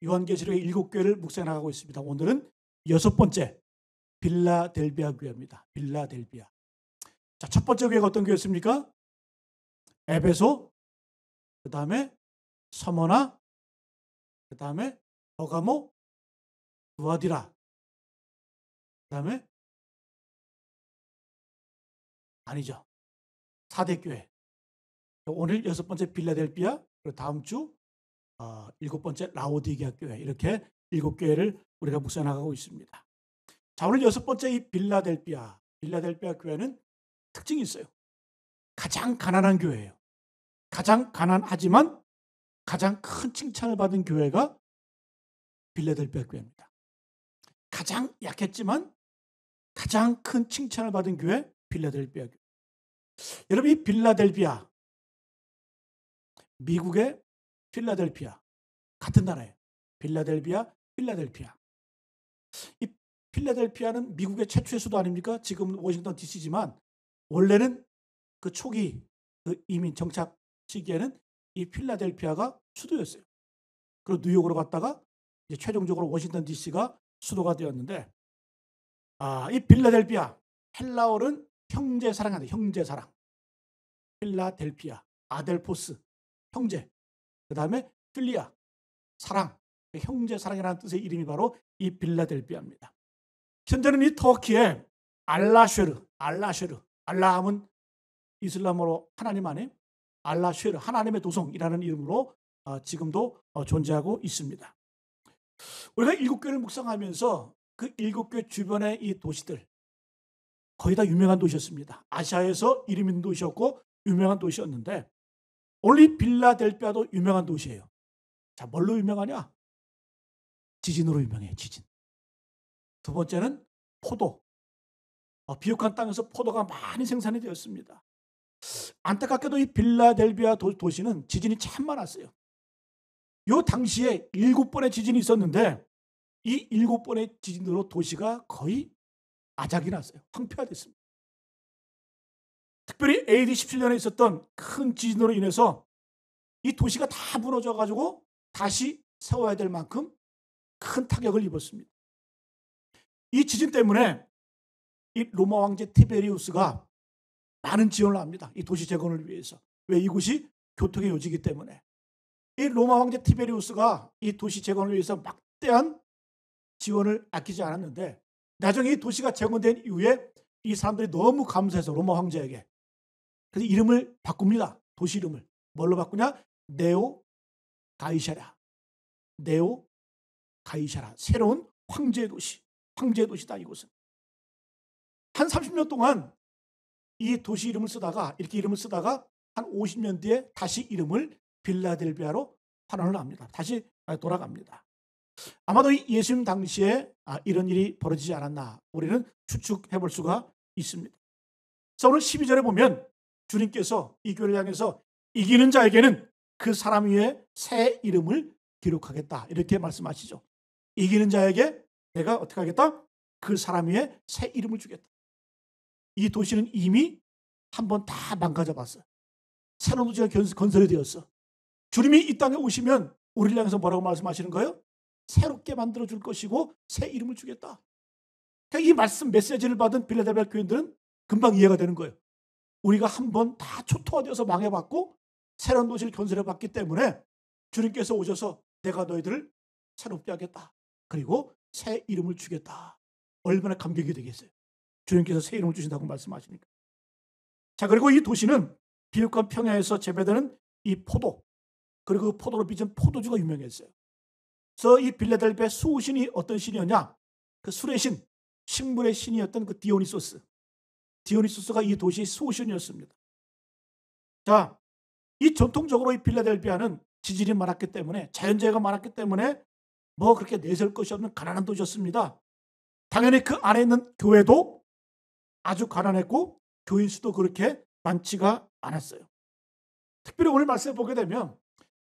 요한계시록의 7교회를 묵상해 나가고 있습니다. 오늘은 6번째 빌라델비아 교회입니다. 빌라델비아. 자, 첫 번째 교회가 어떤 교회였습니까? 에베소, 그 다음에 서머나, 그 다음에 버가모, 두아디라, 그 다음에 아니죠. 4대 교회. 오늘 6번째 빌라델비아, 그리고 다음 주 7번째 라오디게아 교회, 이렇게 7교회를 우리가 묵상해 나가고 있습니다. 자, 오늘 6번째 이 빌라델비아 교회는 특징이 있어요. 가장 가난한 교회예요. 가장 가난하지만 가장 큰 칭찬을 받은 교회가 빌라델비아 교회입니다. 가장 약했지만 가장 큰 칭찬을 받은 교회 빌라델비아 교회. 여러분, 이 빌라델비아, 미국의 필라델피아, 같은 나라예요. 필라델비아. 이 필라델피아는 미국의 최초의 수도 아닙니까? 지금 워싱턴 DC지만 원래는 그 초기 그 이민 정착 시기에는 이 필라델피아가 수도였어요. 그리고 뉴욕으로 갔다가 이제 최종적으로 워싱턴 DC가 수도가 되었는데, 이 필라델피아, 헬라어는 형제 사랑한다. 형제 사랑. 필라델피아, 아델포스, 형제. 그 다음에 필리아, 사랑. 형제 사랑이라는 뜻의 이름이 바로 이 빌라델비아입니다. 현재는 이 터키의 알라쉐르, 알라 하면 이슬람어로 하나님 안에, 알라쉐르, 하나님의 도성이라는 이름으로 지금도 존재하고 있습니다. 우리가 7교회를 묵상하면서 그 7교회 주변의 이 도시들 거의 다 유명한 도시였습니다. 아시아에서 이름 있는 도시였고 유명한 도시였는데, 오늘 이 빌라델비아도 유명한 도시예요. 자, 뭘로 유명하냐? 지진으로 유명해요. 지진. 두 번째는 포도. 비옥한 땅에서 포도가 많이 생산이 되었습니다. 안타깝게도 이 빌라델비아 도시는 지진이 참 많았어요. 요 당시에 7번의 지진이 있었는데 이 7번의 지진으로 도시가 거의 아작이 났어요. 황폐화됐습니다. 특별히 AD 17년에 있었던 큰 지진으로 인해서 이 도시가 다 무너져가지고 다시 세워야 될 만큼 큰 타격을 입었습니다. 이 지진 때문에 이 로마 황제 티베리우스가 많은 지원을 합니다. 이 도시 재건을 위해서. 왜? 이곳이 교통의 요지이기 때문에. 이 로마 황제 티베리우스가 이 도시 재건을 위해서 막대한 지원을 아끼지 않았는데, 나중에 이 도시가 재건된 이후에 이 사람들이 너무 감사해서 로마 황제에게 그래서 이름을 바꿉니다. 도시 이름을. 뭘로 바꾸냐? 네오 가이샤라. 새로운 황제의 도시. 황제의 도시다, 이곳은. 한 30년 동안 이 도시 이름을 쓰다가, 이렇게 이름을 쓰다가 한 50년 뒤에 다시 이름을 빌라델비아로 환원을 합니다. 다시 돌아갑니다. 아마도 예수님 당시에 이런 일이 벌어지지 않았나 우리는 추측해 볼 수가 있습니다. 그래서 오늘 12절에 보면 주님께서 이 교회를 향해서 이기는 자에게는 그 사람 위에 새 이름을 기록하겠다, 이렇게 말씀하시죠. 이기는 자에게 내가 어떻게 하겠다? 그 사람 위에 새 이름을 주겠다. 이 도시는 이미 한번 다 망가져 봤어요. 새로운 도시가 건설이 되었어. 주님이 이 땅에 오시면 우리를 향해서 뭐라고 말씀하시는 거예요? 새롭게 만들어 줄 것이고 새 이름을 주겠다. 그러니까 이 말씀 메시지를 받은 빌라델비아 교인들은 금방 이해가 되는 거예요. 우리가 한번 다 초토화되어서 망해봤고 새로운 도시를 건설해 봤기 때문에 주님께서 오셔서 내가 너희들을 새롭게 하겠다. 그리고 새 이름을 주겠다. 얼마나 감격이 되겠어요. 주님께서 새 이름을 주신다고 말씀하시니까. 자, 그리고 이 도시는 비옥한 평야에서 재배되는 이 포도, 그리고 그 포도로 빚은 포도주가 유명했어요. 그래서 이 빌라델비아 수호신이 어떤 신이었냐? 그 술의 신, 식물의 신이었던 그 디오니소스가 이 도시의 수호신이었습니다. 자, 이 전통적으로 이 빌라델비아는 지진이 많았기 때문에, 자연재해가 많았기 때문에 뭐 그렇게 내세울 것이 없는 가난한 도시였습니다. 당연히 그 안에 있는 교회도 아주 가난했고 교인 수도 그렇게 많지가 않았어요. 특별히 오늘 말씀을 보게 되면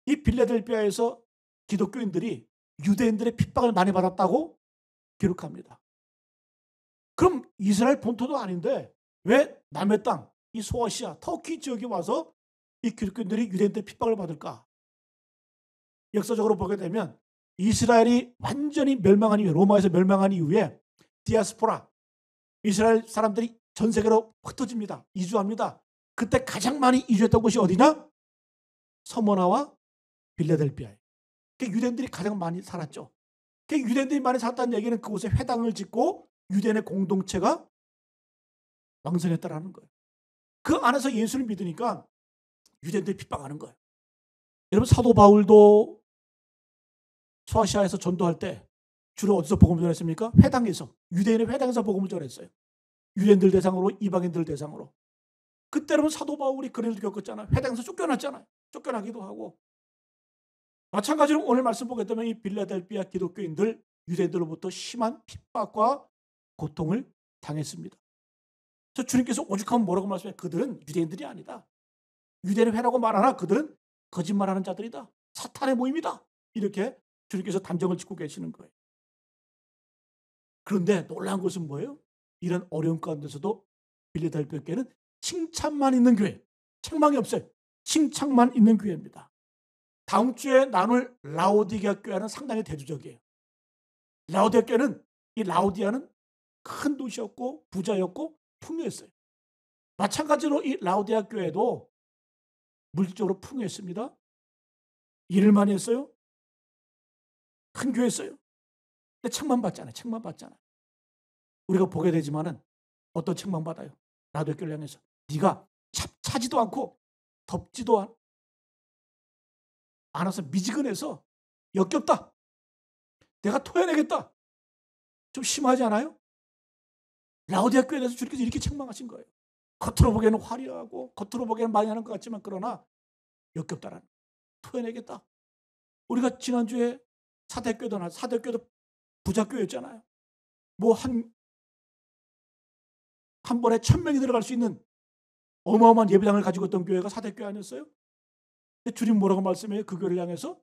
이 빌라델비아에서 기독교인들이 유대인들의 핍박을 많이 받았다고 기록합니다. 그럼 이스라엘 본토도 아닌데 왜 남의 땅, 이 소아시아, 터키 지역에 와서 이 기독교인들이 유대인들의 핍박을 받을까? 역사적으로 보게 되면 이스라엘이 완전히 멸망한 이후에, 로마에서 멸망한 이후에 디아스포라, 이스라엘 사람들이 전 세계로 흩어집니다. 이주합니다. 그때 가장 많이 이주했던 곳이 어디냐? 서머나와 빌라델피아예요. 유대인들이 가장 많이 살았죠. 유대인들이 많이 살았다는 얘기는 그곳에 회당을 짓고 유대인의 공동체가 왕성했다라는 거예요. 그 안에서 예수를 믿으니까 유대인들이 핍박하는 거예요. 여러분, 사도 바울도 소아시아에서 전도할 때 주로 어디서 복음을 전했습니까? 회당에서, 유대인의 회당에서 복음을 전했어요. 유대인들 대상으로, 이방인들 대상으로. 그때는 사도 바울이 그런 일을 겪었잖아요. 회당에서 쫓겨났잖아요. 쫓겨나기도 하고. 마찬가지로 오늘 말씀 보게 되면 이 빌라델피아 기독교인들, 유대인들로부터 심한 핍박과 고통을 당했습니다. 저 주님께서 오죽하면 뭐라고 말씀해요? 그들은 유대인들이 아니다. 유대인의 회라고 말하나 그들은 거짓말하는 자들이다. 사탄의 모임이다. 이렇게 주님께서 단정을 짓고 계시는 거예요. 그런데 놀라운 것은 뭐예요? 이런 어려움 가운데서도 빌라델피아 교회는 칭찬만 있는 교회, 책망이 없어요. 칭찬만 있는 교회입니다. 다음 주에 나눌 라오디게아 교회는 상당히 대조적이에요. 라오디게아 교회는, 이 라오디아는 큰 도시였고 부자였고 풍요했어요. 마찬가지로 이 라오디게아 교회도 물질적으로 풍요했습니다. 일을 많이 했어요. 큰 교회였어요. 근데 책만 받잖아요. 책만 받잖아요. 우리가 보게 되지만은 어떤 책만 받아요? 라오디게아 교회를 향해서 네가 차지도 않고 덥지도 않아서 미지근해서 역겹다. 내가 토해내겠다. 좀 심하지 않아요? 라오디게아 교회에 대해서 주님께서 이렇게 책망하신 거예요. 겉으로 보기에는 화려하고 겉으로 보기에는 많이 하는 것 같지만 그러나 역겹다라는, 토해내겠다. 우리가 지난주에 사대교회도 부자교회였잖아요. 뭐 한 번에 1,000명이 들어갈 수 있는 어마어마한 예배당을 가지고 있던 교회가 사대교회 아니었어요? 근데 주님 뭐라고 말씀해요? 그 교회를 향해서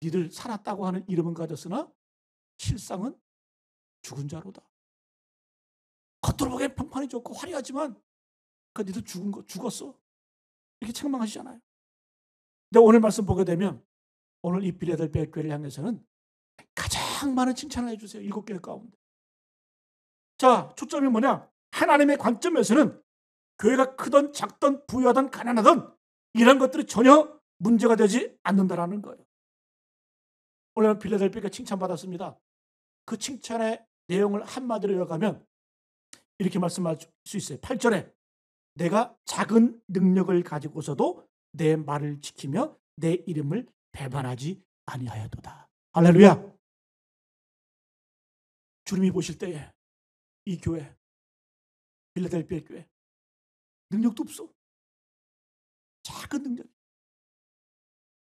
니들 살았다고 하는 이름은 가졌으나 실상은 죽은 자로다. 겉으로 보기엔 평판이 좋고 화려하지만 그 니들 죽었어. 이렇게 책망하시잖아요. 근데 오늘 말씀 보게 되면 오늘 이 빌라델피아 교회를 향해서는 가장 많은 칭찬을 해주세요. 7교회 가운데. 자, 초점이 뭐냐? 하나님의 관점에서는 교회가 크든 작든 부유하든 가난하든 이런 것들이 전혀 문제가 되지 않는다라는 거예요. 오늘 빌라델피아가 칭찬받았습니다. 그 칭찬의 내용을 한마디로 요약하면 이렇게 말씀할 수 있어요. 8절에 내가 작은 능력을 가지고서도 내 말을 지키며 내 이름을 배반하지 아니하였도다. 할렐루야. 주님이 보실 때에 이 교회, 빌라델피아 교회 능력도 없어.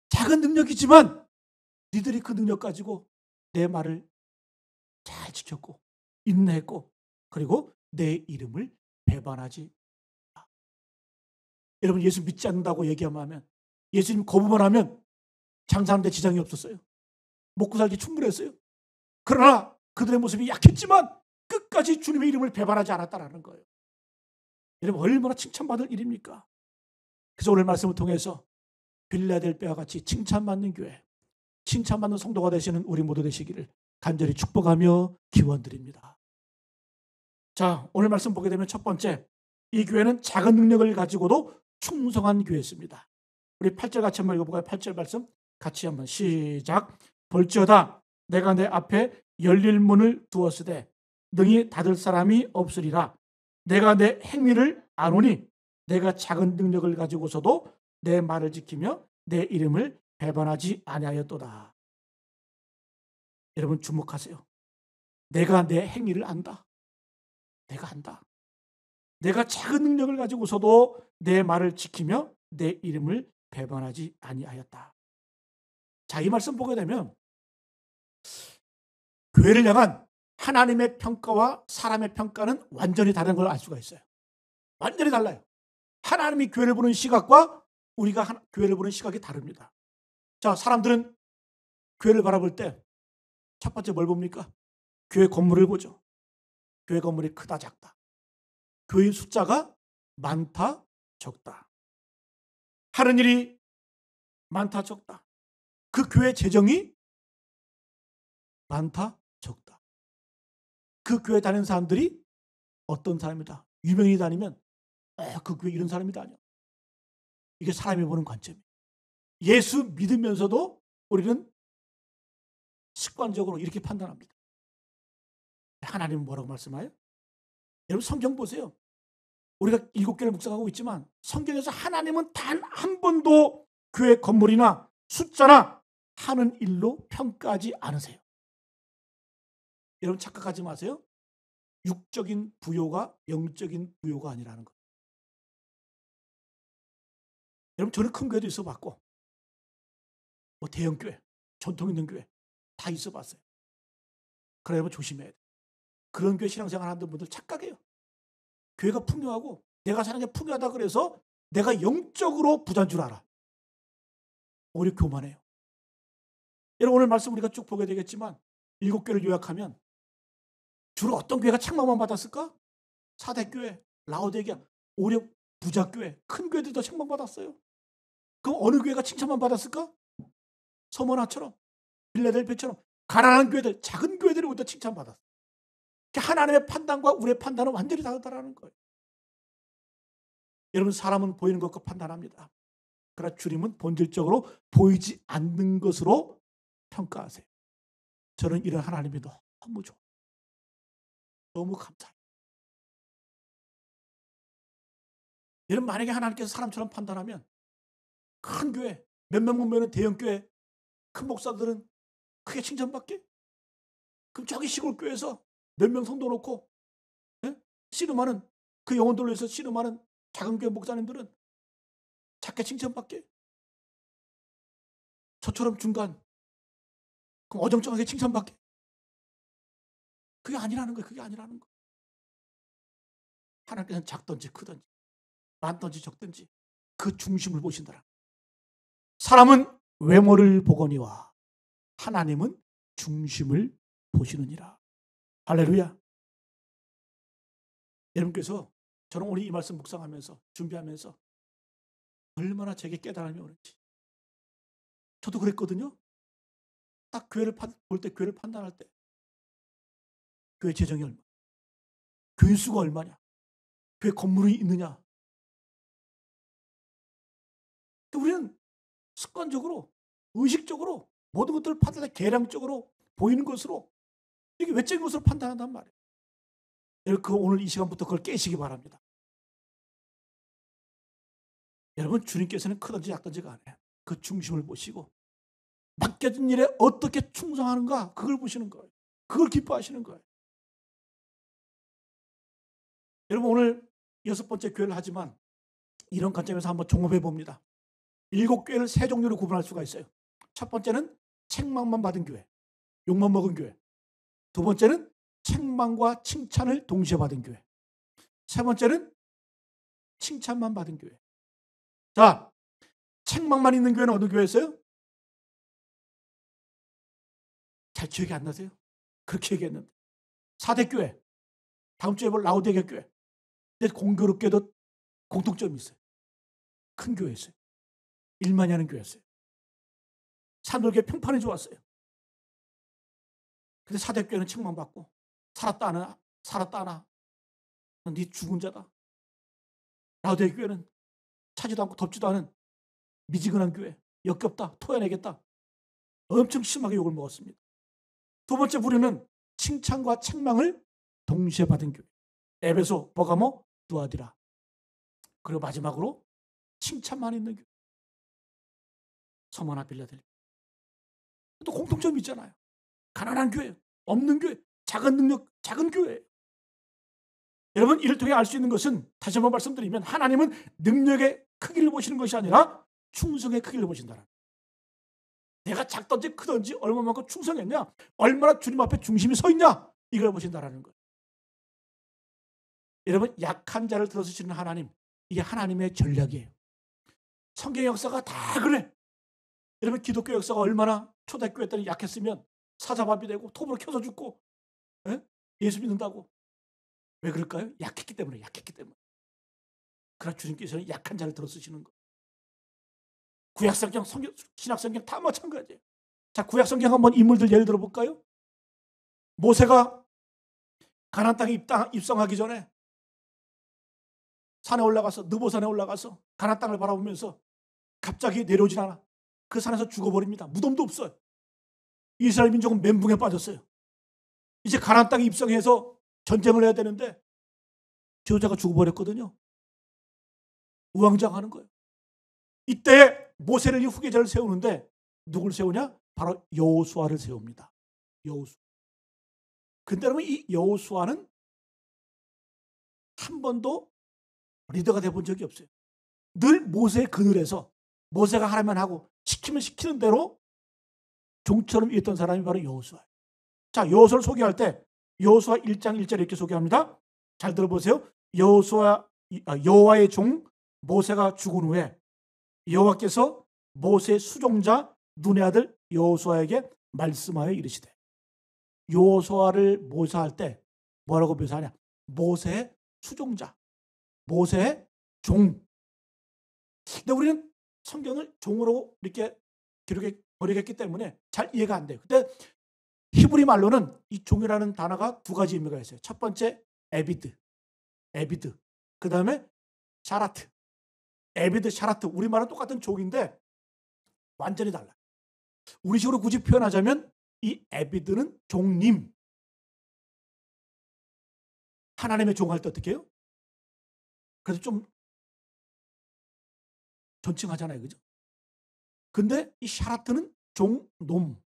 작은 능력이지만 니들이 그 능력 가지고 내 말을 잘 지켰고 인내했고 그리고 내 이름을 배반하지 않았다. 여러분, 예수 믿지 않는다고 얘기하면, 예수님 거부만 하면 장사하는데 지장이 없었어요. 먹고 살기 충분했어요. 그러나 그들의 모습이 약했지만 끝까지 주님의 이름을 배반하지 않았다는 거예요. 여러분, 얼마나 칭찬받을 일입니까? 그래서 오늘 말씀을 통해서 빌라델피아와 같이 칭찬받는 교회, 칭찬받는 성도가 되시는 우리 모두 되시기를 간절히 축복하며 기원드립니다. 자, 오늘 말씀 보게 되면 첫 번째, 이 교회는 작은 능력을 가지고도 충성한 교회였습니다. 우리 8절 같이 한번 읽어볼까요? 8절 말씀 같이 한번 시작. 볼지어다 내가 내 앞에 열릴 문을 두었으되 능히 닫을 사람이 없으리라. 내가 내 행위를 아노니 내가 작은 능력을 가지고서도 내 말을 지키며 내 이름을 배반하지 아니하였도다. 여러분 주목하세요. 내가 내 행위를 안다. 내가 안다. 내가 작은 능력을 가지고서도 내 말을 지키며 내 이름을 배반하지 아니하였다. 자, 이 말씀 보게 되면 교회를 향한 하나님의 평가와 사람의 평가는 완전히 다른 걸 알 수가 있어요. 완전히 달라요. 하나님이 교회를 보는 시각과 우리가 교회를 보는 시각이 다릅니다. 자, 사람들은 교회를 바라볼 때 첫 번째 뭘 봅니까? 교회 건물을 보죠. 교회 건물이 크다 작다. 교회 숫자가 많다 적다. 하는 일이 많다 적다. 그 교회 재정이 많다, 적다. 그 교회 다니는 사람들이 어떤 사람이다. 유명인이 다니면 그 교회 이런 사람이다. 아니요. 이게 사람이 보는 관점이에요. 예수 믿으면서도 우리는 습관적으로 이렇게 판단합니다. 하나님은 뭐라고 말씀하요? 여러분 성경 보세요. 우리가 7개를 묵상하고 있지만 성경에서 하나님은 단 한 번도 교회 건물이나 숫자나 하는 일로 평가하지 않으세요. 여러분 착각하지 마세요. 육적인 부요가 영적인 부요가 아니라는 것. 여러분 저는 큰 교회도 있어봤고 뭐 대형 교회, 전통 있는 교회 다 있어봤어요. 그러나 여러분 조심해야 돼요. 그런 교회 신앙생활 하는 분들 착각해요. 교회가 풍요하고 내가 사는 게 풍요하다 그래서 내가 영적으로 부자인 줄 알아. 오히려 교만해요. 여러분 오늘 말씀 우리가 쭉 보게 되겠지만 7교회를 요약하면 주로 어떤 교회가 책망만 받았을까? 사대교회, 라오디게아, 오히려 부자교회, 큰 교회들이 더 책망받았어요. 그럼 어느 교회가 칭찬만 받았을까? 서머나처럼, 빌라델피아처럼 가난한 교회들, 작은 교회들이 오히려 칭찬받았어요. 하나님의 판단과 우리의 판단은 완전히 다르다는 거예요. 여러분 사람은 보이는 것과 판단합니다. 그러나 주님은 본질적으로 보이지 않는 것으로 평가하세요. 저는 이런 하나님이 너무 좋아요. 너무 감사해요. 여러분 만약에 하나님께서 사람처럼 판단하면 큰 교회, 몇몇 문명은 대형 교회, 큰 목사들은 크게 칭찬받게? 그럼 저기 시골 교회에서 몇 명 성도 놓고 씨름하는 그 영혼들로 해서 씨름하는 작은 교회 목사님들은 작게 칭찬받게? 저처럼 중간 그럼 어정쩡하게 칭찬받게? 그게 아니라는 거예요. 그게 아니라는 거예요. 하나님께서는 작든지 크든지 많든지 적든지 그 중심을 보신다라. 사람은 외모를 보거니와 하나님은 중심을 보시느니라. 할렐루야. 여러분께서 저는 오늘 이 말씀 묵상하면서 준비하면서 얼마나 제게 깨달음이 오는지. 저도 그랬거든요. 딱 교회를 볼 때 교회를 판단할 때 교회 재정이 얼마, 교인 수가 얼마냐, 교회 건물이 있느냐. 우리는 습관적으로 의식적으로 모든 것들을 판단할 때 계량적으로 보이는 것으로 이게 외적인 것으로 판단한단 말이에요. 여러분 오늘 이 시간부터 그걸 깨시기 바랍니다. 여러분 주님께서는 크든지 작든지 간에 그 중심을 보시고 맡겨진 일에 어떻게 충성하는가 그걸 보시는 거예요. 그걸 기뻐하시는 거예요. 여러분 오늘 6번째 교회를 하지만 이런 관점에서 한번 종합해 봅니다. 7교회를 세 종류로 구분할 수가 있어요. 첫 번째는 책망만 받은 교회, 욕만 먹은 교회. 두 번째는 책망과 칭찬을 동시에 받은 교회. 세 번째는 칭찬만 받은 교회. 자, 책망만 있는 교회는 어느 교회였어요? 잘 기억이 안 나세요? 그렇게 얘기했는데. 4대교회. 다음 주에 볼 라오디게아 교회. 근데 공교롭게도 공통점이 있어요. 큰 교회였어요. 일만이 하는 교회였어요. 산돌교회 평판이 좋았어요. 근데 4대교회는 책망받고 살았다 하나 살았다 하나 네 죽은 자다. 라오디게아 교회는 차지도 않고 덥지도 않은 미지근한 교회. 역겹다. 토해내겠다. 엄청 심하게 욕을 먹었습니다. 두 번째 부류는 칭찬과 책망을 동시에 받은 교회. 에베소, 버가모, 두아디라. 그리고 마지막으로 칭찬만 있는 교회. 서머나 빌라델피아. 또 공통점이 있잖아요. 가난한 교회, 없는 교회, 작은 능력, 작은 교회. 여러분 이를 통해 알 수 있는 것은 다시 한번 말씀드리면 하나님은 능력의 크기를 보시는 것이 아니라 충성의 크기를 보신다는. 내가 작든지 크든지 얼마만큼 충성했냐, 얼마나 주님 앞에 중심이 서 있냐, 이걸 보신다는 거예요. 여러분 약한 자를 들어주시는 하나님, 이게 하나님의 전략이에요. 성경 역사가 다 그래. 여러분 기독교 역사가 얼마나 초대교회 때는 약했으면 사자밥이 되고 톱으로 켜서 죽고 예수 믿는다고. 왜 그럴까요? 약했기 때문에. 그러나 주님께서는 약한 자를 들어쓰시는 거예요. 구약성경, 신약성경 다 마찬가지예요. 자, 구약성경 한번 인물들 예를 들어볼까요? 모세가 가나안 땅에 입성하기 전에 산에 올라가서, 느보산에 올라가서 가나안 땅을 바라보면서 갑자기 내려오질 않아. 그 산에서 죽어버립니다. 무덤도 없어요. 이스라엘 민족은 멘붕에 빠졌어요. 이제 가나안 땅에 입성해서 전쟁을 해야 되는데 지도자가 죽어버렸거든요. 우왕좌왕하는 거예요. 이때 모세를 이 후계자를 세우는데 누굴 세우냐? 바로 여호수아를 세웁니다. 여호수아. 근데 여러분, 이 여호수아는 한 번도 리더가 돼본 적이 없어요. 늘 모세의 그늘에서 모세가 하라면 하고 시키면 시키는 대로 종처럼 일했던 사람이 바로 여호수아예요. 자, 여호수아를 소개할 때 여호수아 1장 1절에 이렇게 소개합니다. 잘 들어보세요. 여호와의 종 모세가 죽은 후에 여호와께서 모세의 수종자 눈의 아들 여호수아에게 말씀하여 이르시되. 여호수아를 묘사할 때 뭐라고 묘사하냐? 모세의 수종자, 모세의 종. 근데 우리는 성경을 종으로 이렇게 기록해 버리겠기 때문에 잘 이해가 안 돼요. 근데 히브리 말로는 이 종이라는 단어가 두 가지 의미가 있어요. 첫 번째 에비드. 그 다음에 샤라트. 에비드, 샤라트. 우리말은 똑같은 종인데 완전히 달라요. 우리식으로 굳이 표현하자면 이 에비드는 종님. 하나님의 종할 때 어떻게 해요? 그래서 좀 존칭하잖아요. 그죠? 근데 이 샤라트는 종놈.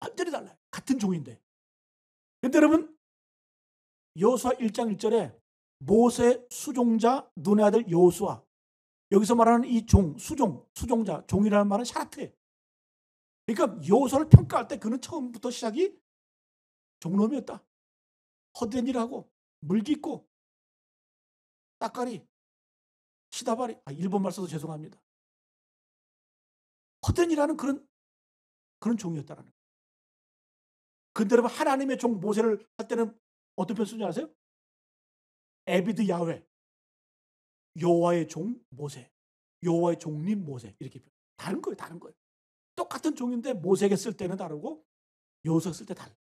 완전히 달라요. 같은 종인데. 근데 여러분, 여호수아 1장 1절에 모세 수종자 눈의 아들 여호수아. 여기서 말하는 이 종, 수종자, 종이라는 말은 샤라트예요. 그러니까 여호수아를 평가할 때 그는 처음부터 시작이 종놈이었다. 헛된 일하고 물깃고 따까리 시다바리. 일본말 써서 죄송합니다. 헛된 일하는 그런 종이었다라는 거예요. 근데 여러분, 하나님의 종 모세를 할 때는 어떤 표현 쓰는지 아세요? 에비드 야훼, 여호와의 종 모세, 여호와의 종님 모세, 이렇게 다른 거예요. 다른 거예요. 똑같은 종인데 모세에게 쓸 때는 다르고 여호수아 쓸 때 달라요.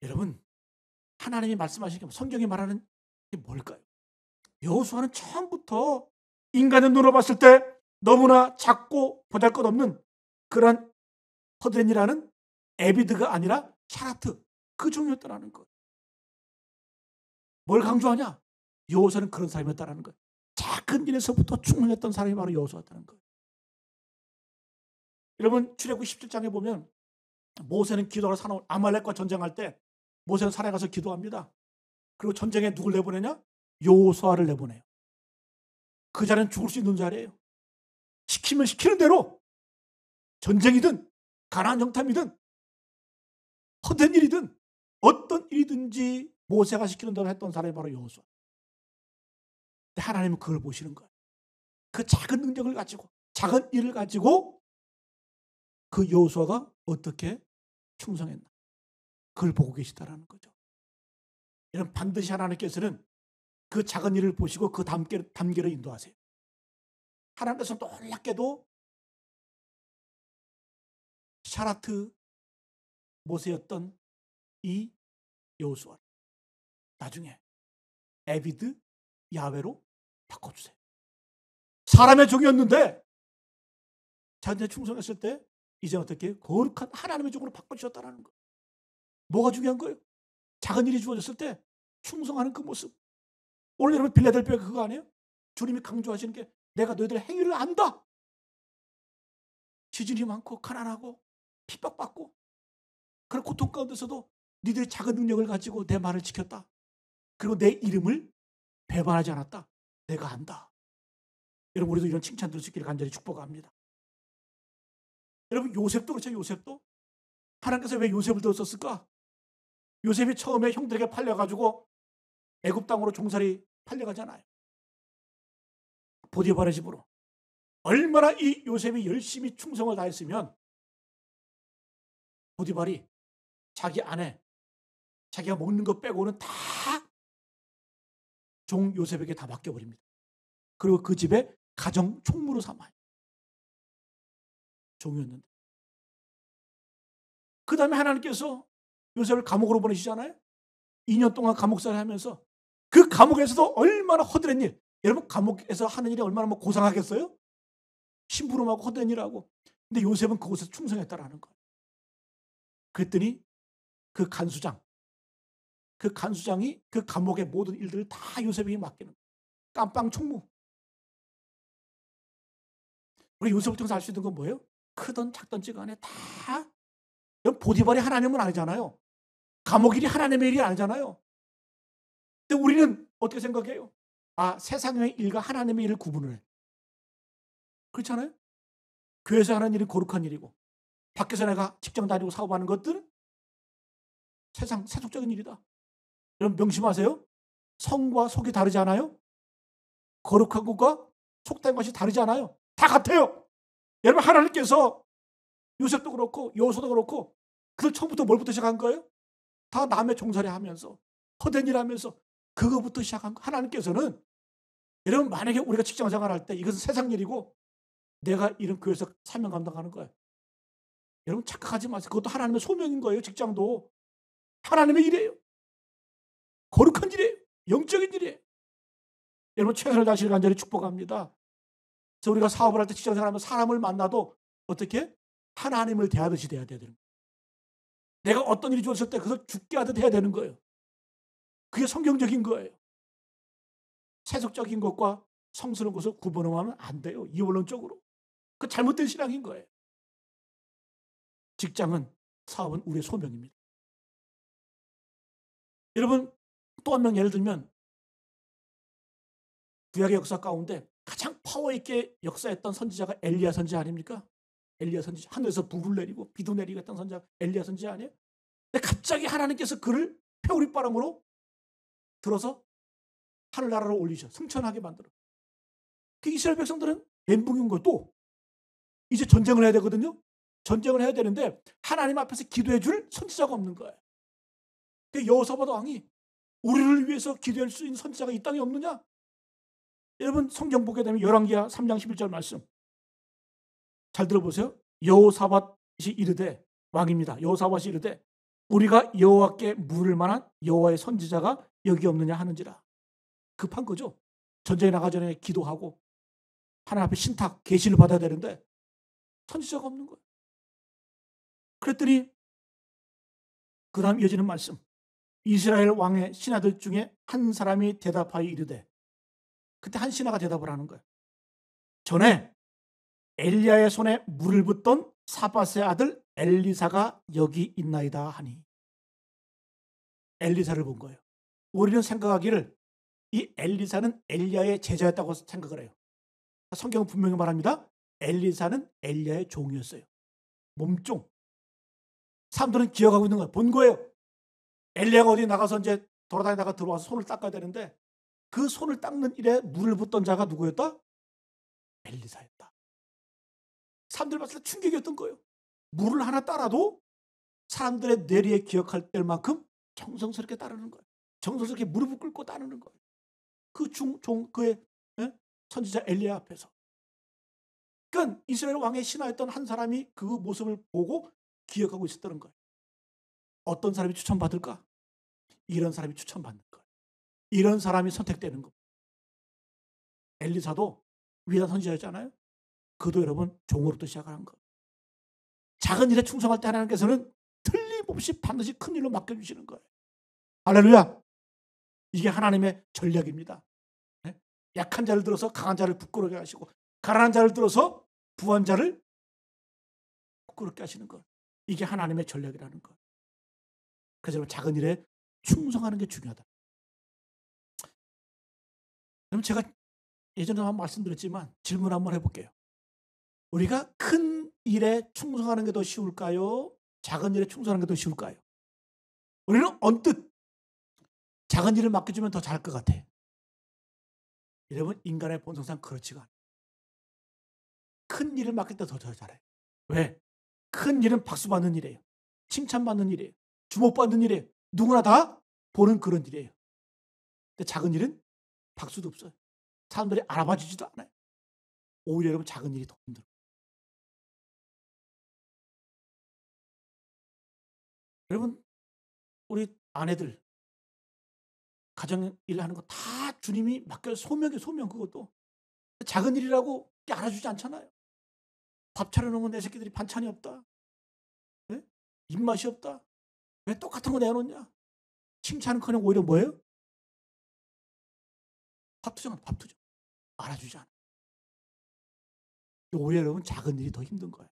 여러분, 하나님이 말씀하시는 성경이 말하는 게 뭘까요? 여호수아는 처음부터 인간의 눈으로 봤을 때 너무나 작고 보잘것없는 그런 허드렛이라는 에비드가 아니라 샤라트, 그 종이었다라는 것. 뭘 강조하냐? 여호수아는 그런 사람이었다라는 것. 작은 일에서부터 충성했던 사람이 바로 여호수아였다는 것. 여러분, 출애굽기 17장에 보면 모세는 기도하러 산을 아말렉과 전쟁할 때 모세는 산에 가서 기도합니다. 그리고 전쟁에 누굴 내보내냐? 여호수아를 내보내요. 그 자리는 죽을 수 있는 자리예요. 시키면 시키는 대로 전쟁이든 가나안 정탐이든 헛된 일이든 어떤 일이든지 모세가 시키는 대로 했던 사람이 바로 여호수아. 근데 하나님은 그걸 보시는 거예요. 그 작은 능력을 가지고, 작은 일을 가지고 그 여호수아가 어떻게 충성했나, 그걸 보고 계시다라는 거죠. 이런 반드시 하나님께서는 그 작은 일을 보시고 그 단계를 인도하세요. 하나님께서 놀랍게도 샤라트 모세였던 이 여호수아를 나중에 에비드 야훼로 바꿔주세요. 사람의 종이었는데 자기한테 충성했을 때 이제 어떻게 거룩한 하나님의 종으로 바꿔주셨다는 거. 뭐가 중요한 거예요? 작은 일이 주어졌을 때 충성하는 그 모습. 오늘 여러분 빌라델피아 그거 아니에요? 주님이 강조하시는 게 내가 너희들 행위를 안다. 지진이 많고 가난하고 핍박받고 그런 고통 가운데서도 니들이 작은 능력을 가지고 내 말을 지켰다. 그리고 내 이름을 배반하지 않았다. 내가 안다. 여러분, 우리도 이런 칭찬 들을 수 있기를 간절히 축복합니다. 여러분, 요셉도 그렇죠. 요셉도 하나님께서 왜 요셉을 들었었을까? 요셉이 처음에 형들에게 팔려가지고 애굽 땅으로 종살이 팔려가잖아요. 보디바의 집으로. 얼마나 이 요셉이 열심히 충성을 다했으면 보디발이 자기 아내, 자기가 먹는 것 빼고는 다 종 요셉에게 다 맡겨버립니다. 그리고 그 집에 가정 총무로 삼아요. 종이었는데. 그 다음에 하나님께서 요셉을 감옥으로 보내시잖아요. 2년 동안 감옥살이 하면서 그 감옥에서도 얼마나 허드렛 일. 여러분 감옥에서 하는 일이 얼마나 뭐 고상하겠어요? 심부름하고 허드렛 일하고. 근데 요셉은 그곳에서 충성했다라는 거예요. 그랬더니 그 간수장이 그 감옥의 모든 일들을 다 요셉에게 맡기는 거예요. 깜빵 총무. 우리 요셉을 통해서 알 수 있는 건 뭐예요? 크든 작든지 간에 다 보디발이 하나님은 아니잖아요. 감옥 일이 하나님의 일이 아니잖아요. 근데 우리는 어떻게 생각해요? 아, 세상의 일과 하나님의 일을 구분을 해. 그렇잖아요? 교회에서 하는 일은 거룩한 일이고 밖에서 내가 직장 다니고 사업하는 것들은 세상 세속적인 일이다. 여러분 명심하세요. 성과 속이 다르지 않아요? 거룩한 것과 속된 것이 다르지 않아요? 다 같아요. 여러분 하나님께서 요셉도 그렇고 여호수아도 그렇고 그들 처음부터 뭘부터 시작한 거예요? 다 남의 종살이 하면서 허된 일 하면서 그거부터 시작한 거. 하나님께서는 여러분 만약에 우리가 직장 생활할 때 이것은 세상 일이고 내가 이런 교회에서 사명 감당하는 거예요. 여러분 착각하지 마세요. 그것도 하나님의 소명인 거예요. 직장도 하나님의 일이에요. 거룩한 일이에요. 영적인 일이에요. 여러분 최선을 다하시길 간절히 축복합니다. 그래서 우리가 사업을 할 때 직장 생활하면 사람을 만나도 어떻게? 하나님을 대하듯이 대해야 되는 거예요. 내가 어떤 일이 주어졌을 때 그것을 죽게 하듯 해야 되는 거예요. 그게 성경적인 거예요. 세속적인 것과 성스러운 것을 구분하면 안 돼요. 이원론적으로. 그 잘못된 신앙인 거예요. 직장은, 사업은 우리의 소명입니다. 여러분 또 한 명 예를 들면 구약의 역사 가운데 가장 파워 있게 역사했던 선지자가 엘리야 선지자 아닙니까? 엘리야 선지자. 하늘에서 불을 내리고 비도 내리고 했던 선지자가 엘리야 선지자 아니에요? 근데 갑자기 하나님께서 그를 표우릿바람으로 들어서 하늘나라로 올리셔. 승천하게 만들어. 그 이스라엘 백성들은 멘붕인 거예요. 또 이제 전쟁을 해야 되거든요. 전쟁을 해야 되는데 하나님 앞에서 기도해 줄 선지자가 없는 거예요. 그 여호사밧 왕이 우리를 위해서 기도할 수 있는 선지자가 이 땅에 없느냐? 여러분 성경 보게 되면 열왕기하 3장 11절 말씀 잘 들어보세요. 여호사밧이 이르되, 왕입니다. 여호사밧이 이르되 우리가 여호와께 물을 만한 여호와의 선지자가 여기 없느냐 하는지라. 급한 거죠. 전쟁에 나가 전에 기도하고 하나님 앞에 신탁 계시를 받아야 되는데 선지자가 없는 거예요. 그랬더니 그 다음 이어지는 말씀. 이스라엘 왕의 신하들 중에 한 사람이 대답하여 이르되, 그때 한 신하가 대답을 하는 거예요. 전에 엘리야의 손에 물을 붓던 사밧의 아들 엘리사가 여기 있나이다 하니. 엘리사를 본 거예요. 우리는 생각하기를 이 엘리사는 엘리야의 제자였다고 생각을 해요. 성경은 분명히 말합니다. 엘리사는 엘리야의 종이었어요. 몸종. 사람들은 기억하고 있는 거예요. 본 거예요. 엘리야가 어디 나가서 이제 돌아다니다가 들어와서 손을 닦아야 되는데 그 손을 닦는 일에 물을 붓던 자가 누구였다? 엘리사였다. 사람들 봤을 때 충격이었던 거예요. 물을 하나 따라도 사람들의 뇌리에 기억할 때만큼 정성스럽게 따르는 거예요. 정성스럽게 무릎을 꿇고 따르는 거예요. 그의 선지자 엘리야 앞에서. 그러니까 이스라엘 왕의 신하였던 한 사람이 그 모습을 보고 기억하고 있었다는 거예요. 어떤 사람이 추천받을까? 이런 사람이 추천받는 거예요. 이런 사람이 선택되는 겁니다. 엘리사도 위대한 선지자였잖아요. 그도 여러분 종으로부터 시작하는 거예요. 작은 일에 충성할 때 하나님께서는 틀림없이 반드시 큰 일로 맡겨주시는 거예요. 할렐루야. 이게 하나님의 전략입니다. 약한 자를 들어서 강한 자를 부끄럽게 하시고 가난한 자를 들어서 부한 자를 부끄럽게 하시는 것. 이게 하나님의 전략이라는 것. 그래서 여러분 작은 일에 충성하는 게 중요하다. 그럼 제가 예전에 한번 말씀드렸지만 질문 한번 해볼게요. 우리가 큰 일에 충성하는 게 더 쉬울까요? 작은 일에 충성하는 게 더 쉬울까요? 우리는 언뜻 작은 일을 맡겨주면 더 잘할 것 같아. 여러분 인간의 본성상 그렇지가 않아요. 큰 일을 맡길 때 더 잘해. 왜? 큰 일은 박수받는 일이에요. 칭찬받는 일이에요. 주목받는 일이에요. 누구나 다 보는 그런 일이에요. 근데 작은 일은 박수도 없어요. 사람들이 알아봐 주지도 않아요. 오히려 여러분 작은 일이 더 힘들어요. 여러분 우리 아내들 가정 일 하는 거 다 주님이 맡겨 소명이에요. 소명. 그것도 작은 일이라고 알아주지 않잖아요. 밥 차려놓으면 내 새끼들이 반찬이 없다. 네? 입맛이 없다. 왜 똑같은 거 내놓냐. 칭찬은커녕 오히려 뭐예요? 밥투정. 알아주지 않아요. 오히려 여러분 작은 일이 더 힘든 거예요.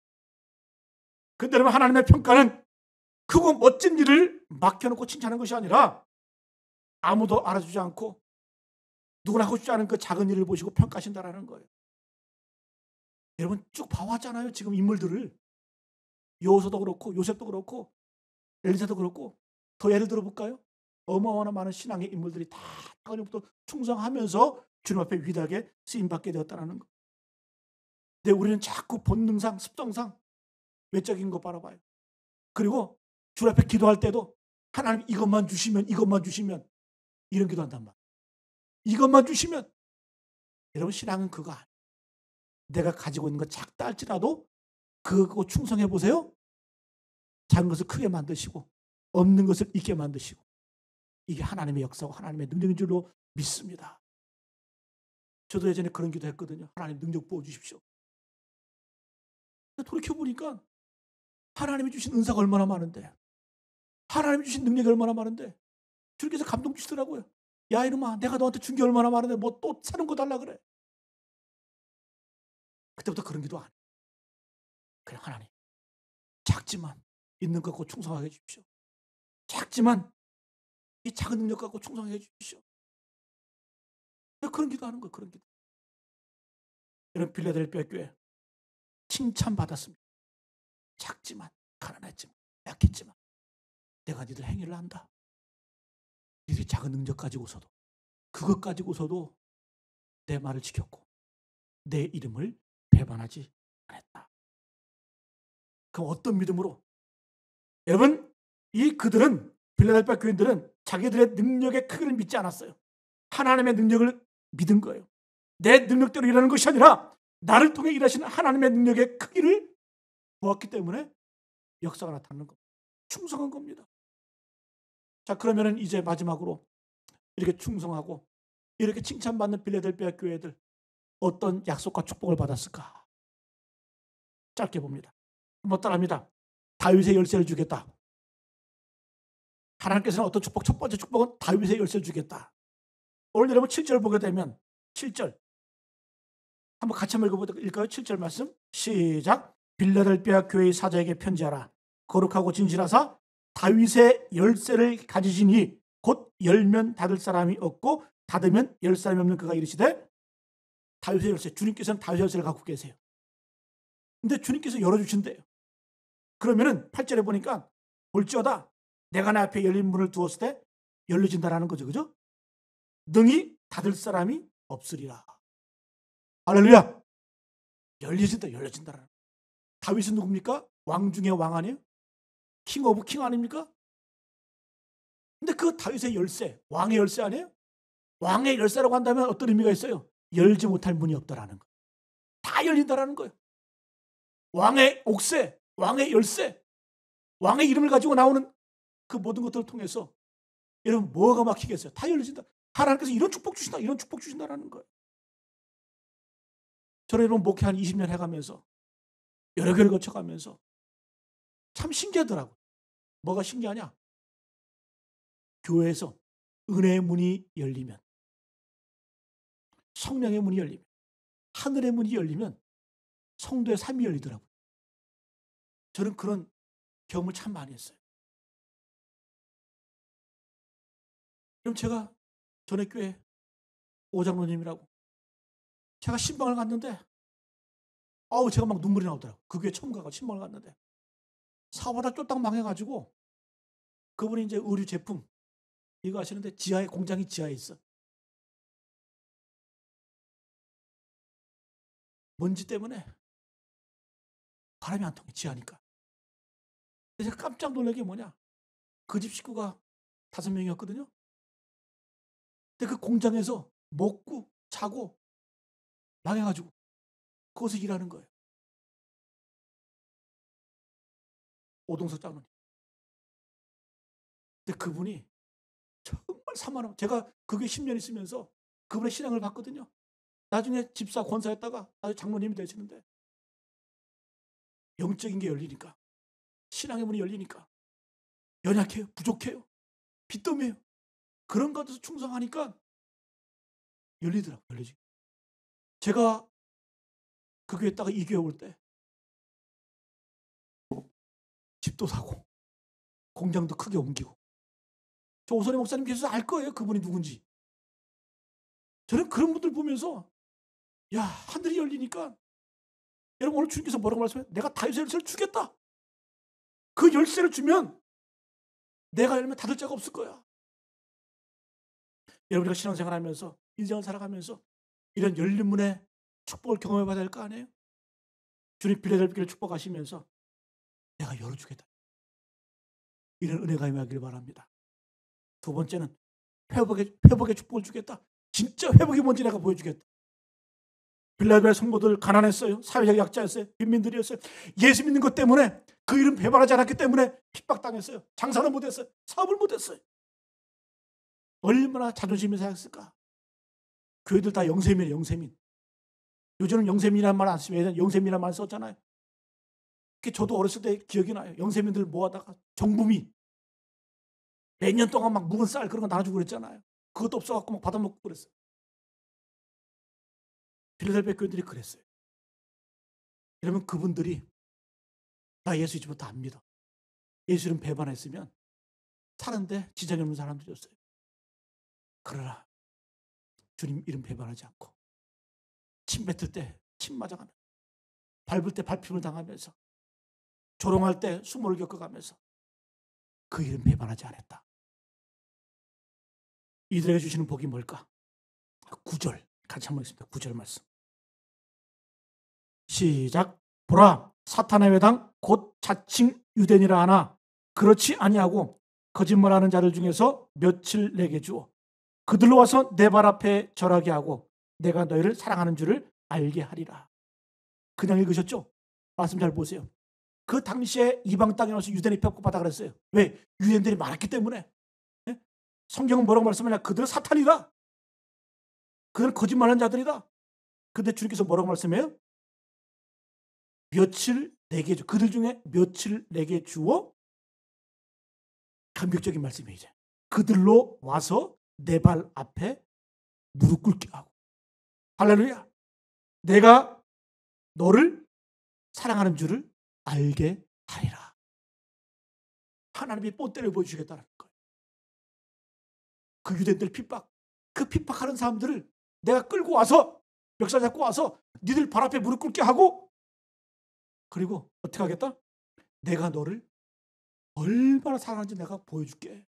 근데 여러분 하나님의 평가는 크고 멋진 일을 맡겨놓고 칭찬하는 것이 아니라 아무도 알아주지 않고 누구나 하고 싶지 않은 그 작은 일을 보시고 평가하신다라는 거예요. 여러분 쭉 봐왔잖아요. 지금 인물들을. 여호수아도 그렇고 요셉도 그렇고 엘리사도 그렇고 더 예를 들어볼까요? 어마어마한 많은 신앙의 인물들이 다 작은일부터 충성하면서 주님 앞에 위대하게 쓰임받게 되었다는 거. 근데 우리는 자꾸 본능상 습성상 외적인 거 바라봐요. 그리고 주님 앞에 기도할 때도 하나님 이것만 주시면 이런 기도한단 말이에요. 이것만 주시면. 여러분 신앙은 그거 아니에요. 내가 가지고 있는 거 작다 할지라도 그거 충성해 보세요. 작은 것을 크게 만드시고 없는 것을 있게 만드시고 이게 하나님의 역사고 하나님의 능력인 줄로 믿습니다. 저도 예전에 그런 기도 했거든요. 하나님 능력 부어주십시오. 돌이켜보니까 하나님이 주신 은사가 얼마나 많은데 하나님이 주신 능력이 얼마나 많은데 주님께서 감동 주시더라고요. 야 이놈아 내가 너한테 준 게 얼마나 많은데 뭐 또 새로운 거 달라 그래. 그때부터 그런 기도 안 해요. 그냥 하나님 작지만 있는 것 갖고 충성하게 해주십시오. 작지만 이 작은 능력 갖고 충성하게 해주십시오. 그런 기도하는 거예요. 그런 기도. 이런 빌라델피아 교회 칭찬받았습니다. 작지만 가난했지만 약했지만 내가 니들 행위를 한다. 니들이 작은 능력 가지고서도 그것 가지고서도 내 말을 지켰고 내 이름을 배반하지 않았다. 그럼 어떤 믿음으로? 여러분 이 그들은 빌라델피아 교인들은 자기들의 능력의 크기를 믿지 않았어요. 하나님의 능력을 믿은 거예요. 내 능력대로 일하는 것이 아니라 나를 통해 일하시는 하나님의 능력의 크기를 보았기 때문에 역사가 나타나는 겁니다. 충성한 겁니다. 자 그러면은 이제 마지막으로 이렇게 충성하고 이렇게 칭찬받는 빌라델피아 교회들 어떤 약속과 축복을 받았을까? 짧게 봅니다. 한번 따라합니다. 다윗의 열쇠를 주겠다. 하나님께서는 어떤 축복? 첫 번째 축복은 다윗의 열쇠를 주겠다. 오늘 여러분 7절 보게 되면 7절 한번 같이 한번 읽어볼까요? 7절 말씀 시작. 빌라델피아 교회의 사자에게 편지하라. 거룩하고 진실하사 다윗의 열쇠를 가지시니 곧 열면 닫을 사람이 없고 닫으면 열 사람이 없는 그가 이르시되 다윗의 열쇠. 주님께서는 다윗의 열쇠를 갖고 계세요. 근데 주님께서 열어주신대요. 그러면은 8절에 보니까 볼지어다 내가 내 앞에 열린 문을 두었을 때 열려진다라는 거죠. 그죠? 능히 닫을 사람이 없으리라. 할렐루야. 열려진다라는. 다윗은 누굽니까? 왕 중에 왕 아니에요? 킹 오브 킹 아닙니까? 근데 그 다윗의 열쇠, 왕의 열쇠 아니에요? 왕의 열쇠라고 한다면 어떤 의미가 있어요? 열지 못할 문이 없다라는 거. 다 열린다라는 거예요. 왕의 옥새, 왕의 열쇠, 왕의 이름을 가지고 나오는 그 모든 것들을 통해서 여러분 뭐가 막히겠어요? 다 열려진다. 하나님께서 이런 축복 주신다, 이런 축복 주신다라는 거예요. 저는 여러분 목회 한 20년 해가면서 여러 교회를 거쳐가면서 참 신기하더라고요. 뭐가 신기하냐? 교회에서 은혜의 문이 열리면, 성령의 문이 열리면, 하늘의 문이 열리면 성도의 삶이 열리더라고요. 저는 그런 경험을 참 많이 했어요. 그럼 제가 전에 교회 오장로님이라고 제가 신방을 갔는데 제가 막 눈물이 나오더라고요. 그 교회 처음 가서 신방을 갔는데 사업하다 쫄딱 망해가지고 그분이 이제 의류 제품 이거 하시는데 지하에 공장이 지하에 있어. 먼지 때문에 바람이 안 통해 지하니까. 제가 깜짝 놀란 게 뭐냐? 그 집 식구가 5명이었거든요. 근데 그 공장에서 먹고 자고 망해가지고 거기서 일하는 거예요. 오동석 장로님. 근데 그분이 정말 사만하고, 제가 그게 10년 있으면서 그분의 신앙을 봤거든요. 나중에 집사 권사했다가 나중에 장로님이 되시는데, 영적인 게 열리니까, 신앙의 문이 열리니까 연약해요, 부족해요, 빚더미해요. 그런 것에서 충성하니까 열리더라고요. 열리지. 제가 그 교회 있다가 이 교회 올 때 집도 사고 공장도 크게 옮기고, 저 오선희 목사님께서 알 거예요, 그분이 누군지. 저는 그런 분들 보면서 야, 하늘이 열리니까, 여러분 오늘 주님께서 뭐라고 말씀해요? 내가 다윗의 열쇠를 주겠다. 그 열쇠를 주면 내가 열면 닫을 자가 없을 거야. 여러분, 우리가 신앙생활하면서, 인생을 살아가면서 이런 열린 문의 축복을 경험해봐야 될 거 아니에요? 주님 빌라델피아를 축복하시면서 내가 열어주겠다, 이런 은혜가 임하기를 바랍니다. 두 번째는 회복의 축복을 주겠다. 진짜 회복이 뭔지 내가 보여주겠다. 빌라델피아 성도들 가난했어요. 사회적 약자였어요. 빈민들이었어요. 예수 믿는 것 때문에, 그 이름 배반하지 않았기 때문에 핍박당했어요. 장사는 못했어요. 사업을 못했어요. 얼마나 자존심이 상했을까. 교회들 다 영세민이에요. 영세민. 요즘은 영세민이라는 말 안 쓰면 예전에 영세민이라는 말 썼잖아요. 저도 어렸을 때 기억이 나요. 영세민들 모아다가 정부미 몇 년 동안 막 묵은 쌀 그런 거 나눠주고 그랬잖아요. 그것도 없어갖고 막 받아먹고 그랬어요. 필라델피아 교인들이 그랬어요. 그러면 그분들이 나 예수 이제부터 안 믿어, 예수 이름 배반했으면 사는데 지장이 없는 사람들이었어요. 그러나 주님 이름 배반하지 않고, 침 뱉을 때 침 맞아가면서, 밟을 때 밟힘을 당하면서, 조롱할 때 수모를 겪어가면서 그 이름 배반하지 않았다. 이들에게 주시는 복이 뭘까? 9절 같이 한번 읽습니다. 9절 말씀 시작. 보라, 사탄의 회당 곧 자칭 유대인이라 하나 그렇지 아니하고 거짓말하는 자들 중에서 며칠 내게 주어 그들로 와서 내 발 앞에 절하게 하고 내가 너희를 사랑하는 줄을 알게 하리라. 그냥 읽으셨죠? 말씀 잘 보세요. 그 당시에 이방 땅에 와서 유대인이 핍박받아 그랬어요. 왜? 유대인들이 많았기 때문에. 예? 성경은 뭐라고 말씀하냐? 그들은 사탄이다. 그들은 거짓말하는 자들이다. 근데 주님께서 뭐라고 말씀해요? 며칠 내게 주, 그들 중에 며칠 내게 주어, 감격적인 말씀이에요. 이제 그들로 와서 내 발 앞에 무릎 꿇게 하고, 할렐루야, 내가 너를 사랑하는 줄을 알게 하리라. 하나님이 뽐때를 보여주겠다는 거예요. 그 유대인들 핍박, 그 핍박하는 사람들을 내가 끌고 와서, 멱살 잡고 와서 니들 발 앞에 무릎 꿇게 하고, 그리고 어떻게 하겠다? 내가 너를 얼마나 사랑하는지 내가 보여줄게.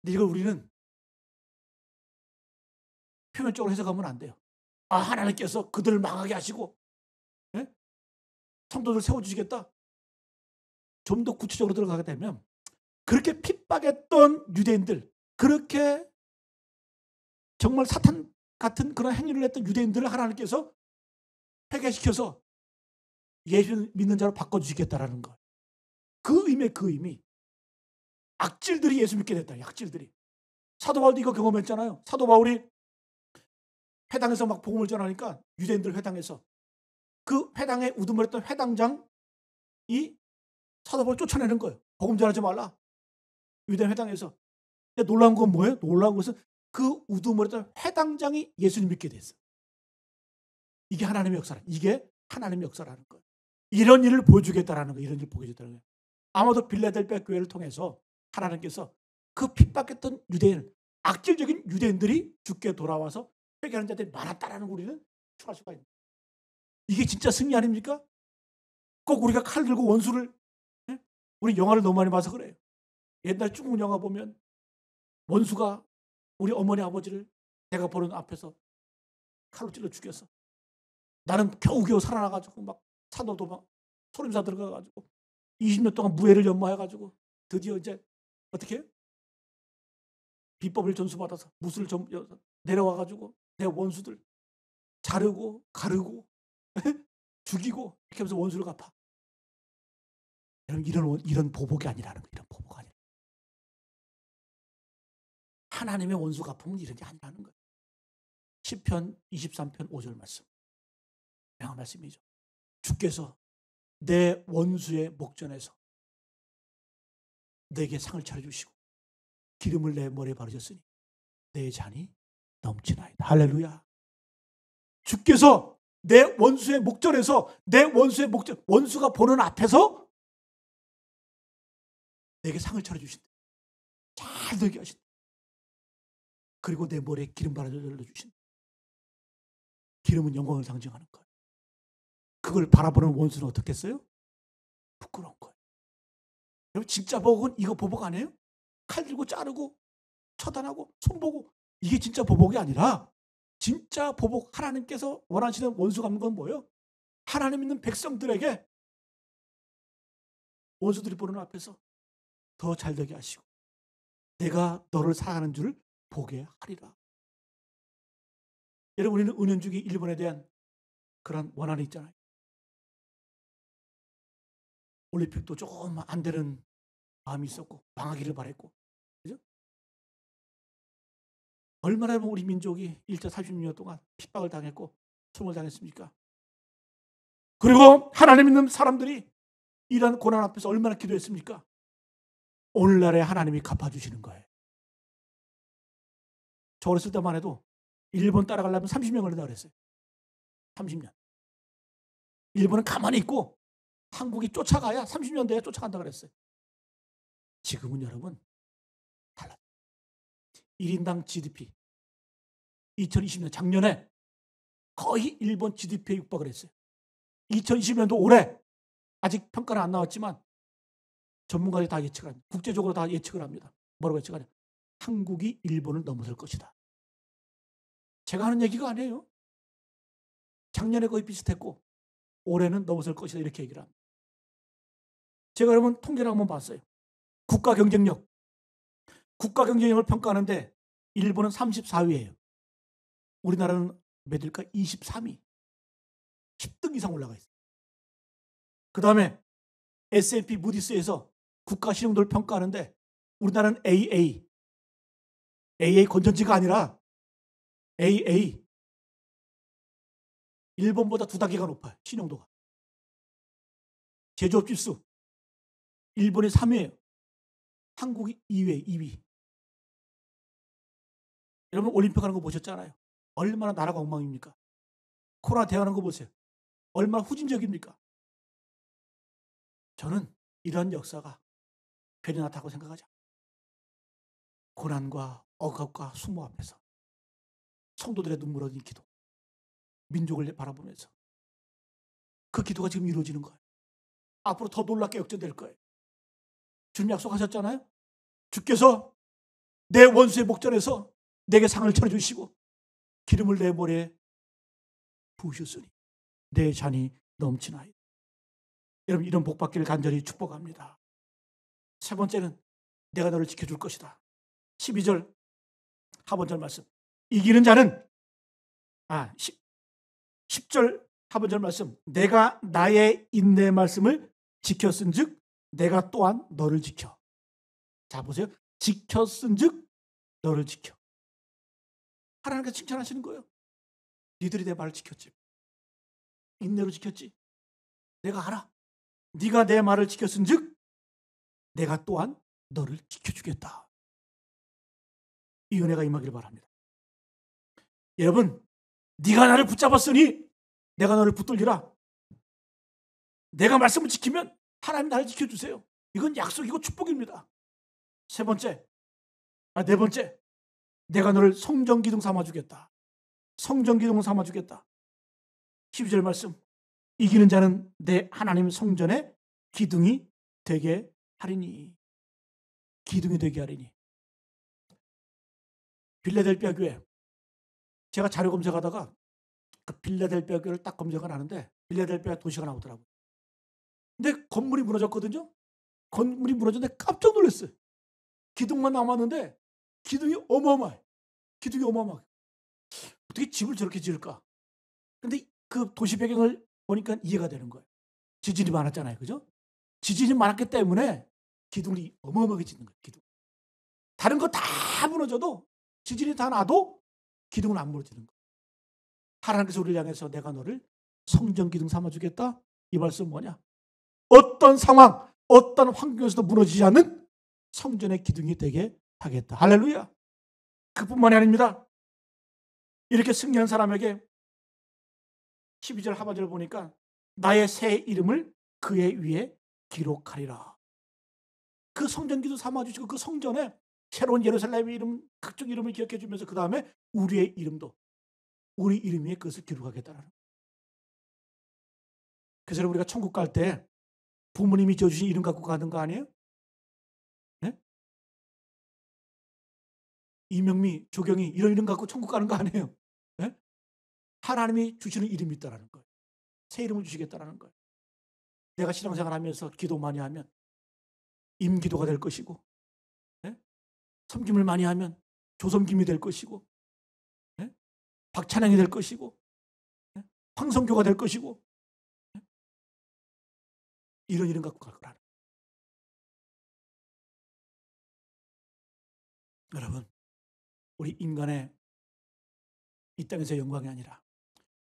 근데 이걸 우리는 표면적으로 해석하면 안 돼요. 아, 하나님께서 그들을 망하게 하시고, 예? 성도들 세워주시겠다. 좀 더 구체적으로 들어가게 되면, 그렇게 핍박했던 유대인들, 그렇게 정말 사탄 같은 그런 행위를 했던 유대인들을 하나님께서 회개시켜서 예수 믿는 자로 바꿔주시겠다라는 것. 그 의미. 악질들이 예수 믿게 됐다. 악질들이. 사도 바울도 이거 경험했잖아요. 사도 바울이 회당에서 막 복음을 전하니까 유대인들 회당에서 그 회당에 우두머리했던 회당장이 사도 바울을 쫓아내는 거예요. 복음 전하지 말라. 유대인 회당에서. 근데 놀라운 건 뭐예요? 놀라운 것은 그 우두머리했던 회당장이 예수를 믿게 됐어요. 이게 하나님의 역사라. 이게 하나님의 역사라는 거예요. 이런 일을 보여주겠다라는 거예요. 이런 일을 보여주겠다는 거예요. 아마도 빌라델피아 교회를 통해서 하나님께서 그 핍박했던 유대인, 악질적인 유대인들이 죽게 돌아와서 회개하는 자들이 많았다라는 걸 우리는 추가할 수가 있는 거예요. 이게 진짜 승리 아닙니까? 꼭 우리가 칼 들고 원수를, 예? 우리 영화를 너무 많이 봐서 그래요. 옛날 중국 영화 보면 원수가 우리 어머니 아버지를 내가 보는 앞에서 칼로 찔러 죽였어. 나는 겨우겨우 살아나가지고 막 산도도 막 소림사 들어가가지고 20년 동안 무해를 연마해가지고 드디어 이제 어떻게 해요? 비법을 전수받아서 무술 내려와가지고 내 원수들 자르고 가르고 죽이고 이렇게 하면서 원수를 갚아. 이런 보복이 아니라는 거예요. 이런 보복 아니라. 하나님의 원수 갚으면 이런 게 아니라는 거예요. 시편 23편 5절 말씀. 명한 말씀이죠. 주께서 내 원수의 목전에서 내게 상을 차려주시고 기름을 내 머리에 바르셨으니 내 잔이 넘치나이다. 할렐루야. 주께서 내 원수의 목전에서 원수가 보는 앞에서 내게 상을 차려주신다. 잘 되게 하신다. 그리고 내 머리에 기름 바르셔주신다. 기름은 영광을 상징하는 거예요. 그걸 바라보는 원수는 어떻겠어요? 부끄러운 거예요. 여러분 진짜 보복은 이거 보복 아니에요? 칼 들고 자르고 처단하고 손보고 이게 진짜 보복이 아니라 진짜 보복 하나님께서 원하시는 원수 갚는 건 뭐예요? 하나님 있는 백성들에게 원수들이 보는 앞에서 더 잘되게 하시고 내가 너를 사랑하는 줄 보게 하리라. 여러분 우리는 은연중에 일본에 대한 그런 원한이 있잖아요. 올림픽도 조금 안 되는 마음이 있었고 망하기를 바랬고 그죠? 얼마나 우리 민족이 1차 36년 동안 핍박을 당했고 총을 당했습니까? 그리고 하나님 믿는 사람들이 이런 고난 앞에서 얼마나 기도했습니까? 오늘날에 하나님이 갚아주시는 거예요. 저 어렸을 때만 해도 일본 따라가려면 30년 걸린다고 그랬어요. 30년. 일본은 가만히 있고 한국이 쫓아가야 30년 뒤에 쫓아간다고 그랬어요. 지금은 여러분 달라요. 1인당 GDP 2020년 작년에 거의 일본 GDP에 육박을 했어요. 2020년도 올해 아직 평가는 안 나왔지만 전문가들이 다 예측을 합니다. 국제적으로 다 예측을 합니다. 뭐라고 예측하냐? 한국이 일본을 넘어설 것이다. 제가 하는 얘기가 아니에요. 작년에 거의 비슷했고 올해는 넘어설 것이다 이렇게 얘기를 합니다. 제가 여러분 통계를 한번 봤어요. 국가 경쟁력을 평가하는데 일본은 34위예요. 우리나라는 몇일까? 23위. 10등 이상 올라가 있어요. 그 다음에 S&P 무디스에서 국가 신용도를 평가하는데 우리나라는 AA 건전지가 아니라 AA. 일본보다 2단계가 높아요. 신용도가. 제조업 지수 일본이 3위예요. 한국이 2위. 여러분 올림픽 하는 거 보셨잖아요. 얼마나 나라가 엉망입니까? 코로나 대응하는 거 보세요. 얼마나 후진적입니까? 저는 이런 역사가 변이 났다고 생각하죠. 고난과 억압과 수모 앞에서 성도들의 눈물 흘린 기도, 민족을 바라보면서 그 기도가 지금 이루어지는 거예요. 앞으로 더 놀랍게 역전될 거예요. 주님 약속하셨잖아요. 주께서 내 원수의 목전에서 내게 상을 차려주시고 기름을 내 머리에 부으셨으니 내 잔이 넘치나이다. 여러분 이런 복 받기를 간절히 축복합니다. 세 번째는 내가 너를 지켜줄 것이다. 12절 하반절 말씀. 이기는 자는 10절 하반절 말씀. 내가 나의 인내 말씀을 지켰은즉 내가 또한 너를 지켜. 자 보세요. 지켰은즉 너를 지켜. 하나님께서 칭찬하시는 거예요. 니들이 내 말을 지켰지. 인내로 지켰지. 내가 알아. 네가 내 말을 지켰은즉 내가 또한 너를 지켜주겠다. 이 은혜가 임하기를 바랍니다. 여러분, 네가 나를 붙잡았으니 내가 너를 붙들리라. 내가 말씀을 지키면 하나님 나를 지켜주세요. 이건 약속이고 축복입니다. 네 번째, 내가 너를 성전기둥 삼아주겠다. 성전기둥을 삼아주겠다. 12절 말씀. 이기는 자는 내 하나님 성전의 기둥이 되게 하리니. 기둥이 되게 하리니. 빌라델피아 교회. 제가 자료 검색하다가 그 빌라델피아 교회를 딱 검색을 하는데 빌라델피아 도시가 나오더라고요. 근데 건물이 무너졌거든요. 건물이 무너졌는데 깜짝 놀랐어요. 기둥만 남았는데 기둥이 어마어마해. 기둥이 어마어마해. 어떻게 집을 저렇게 지을까? 근데 그 도시 배경을 보니까 이해가 되는 거예요. 지진이 많았잖아요. 그죠? 지진이 많았기 때문에 기둥이 어마어마하게 짓는 거예요. 기둥. 다른 거 다 무너져도 지진이 다 나도 기둥은 안 무너지는 거예요. 하나님께서 우리를 향해서 내가 너를 성전 기둥 삼아주겠다. 이 말씀 뭐냐? 어떤 상황, 어떤 환경에서도 무너지지 않는 성전의 기둥이 되게 하겠다. 할렐루야. 그뿐만이 아닙니다. 이렇게 승리한 사람에게 12절 하반절을 보니까 나의 새 이름을 그의 위에 기록하리라. 그 성전 기둥 삼아주시고 그 성전에 새로운 예루살렘의 이름, 각종 이름을 기억해 주면서 그 다음에 우리의 이름도 우리 이름 위에 그것을 기록하겠다는. 그래서 우리가 천국 갈 때 부모님이 지어주신 이름 갖고 가는 거 아니에요? 네? 이명미, 조경이 이런 이름 갖고 천국 가는 거 아니에요? 네? 하나님이 주시는 이름이 있다는 거예요. 새 이름을 주시겠다는 거예요. 내가 신앙생활하면서 기도 많이 하면 임기도가 될 것이고, 네? 섬김을 많이 하면 조섬김이 될 것이고, 네? 박찬양이 될 것이고, 네? 황성교가 될 것이고, 네? 이런 이름 갖고 갈 거라는. 여러분, 우리 인간의 이 땅에서 영광이 아니라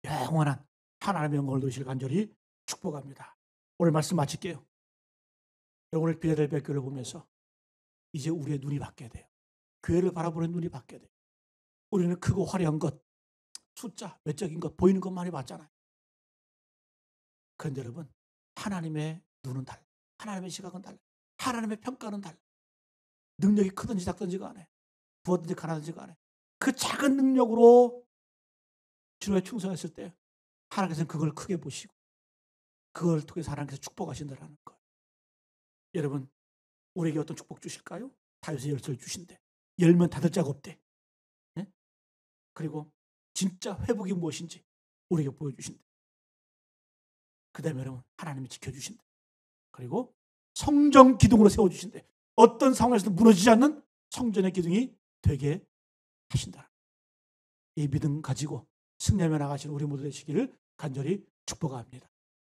영원한 하나님의 영광을 누리실 간절히 축복합니다. 오늘 말씀 마칠게요. 오늘 빌라델피아 교회를 보면서 이제 우리의 눈이 바뀌어야 돼요. 교회를 바라보는 눈이 바뀌어야 돼요. 우리는 크고 화려한 것, 숫자, 외적인 것, 보이는 것 많이 봤잖아요. 그런데 여러분, 하나님의 눈은 달라. 하나님의 시각은 달라. 하나님의 평가는 달라. 능력이 크든지 작든지 간에, 부었든지 가난든지 간에 그 작은 능력으로 주님에 충성했을 때 하나님께서는 그걸 크게 보시고 그걸 통해서 하나님께서 축복하신다는 거예요. 여러분, 우리에게 어떤 축복 주실까요? 다윗의 열쇠를 주신대. 열면 닫을 자가 없대. 네? 그리고 진짜 회복이 무엇인지 우리에게 보여주신대. 그 다음에 여러분, 하나님이 지켜주신대. 그리고 성전 기둥으로 세워주신대. 어떤 상황에서도 무너지지 않는 성전의 기둥이 되게 하신다. 이 믿음 가지고 승리하며 나가시는 우리 모두 되시기를 간절히 축복합니다.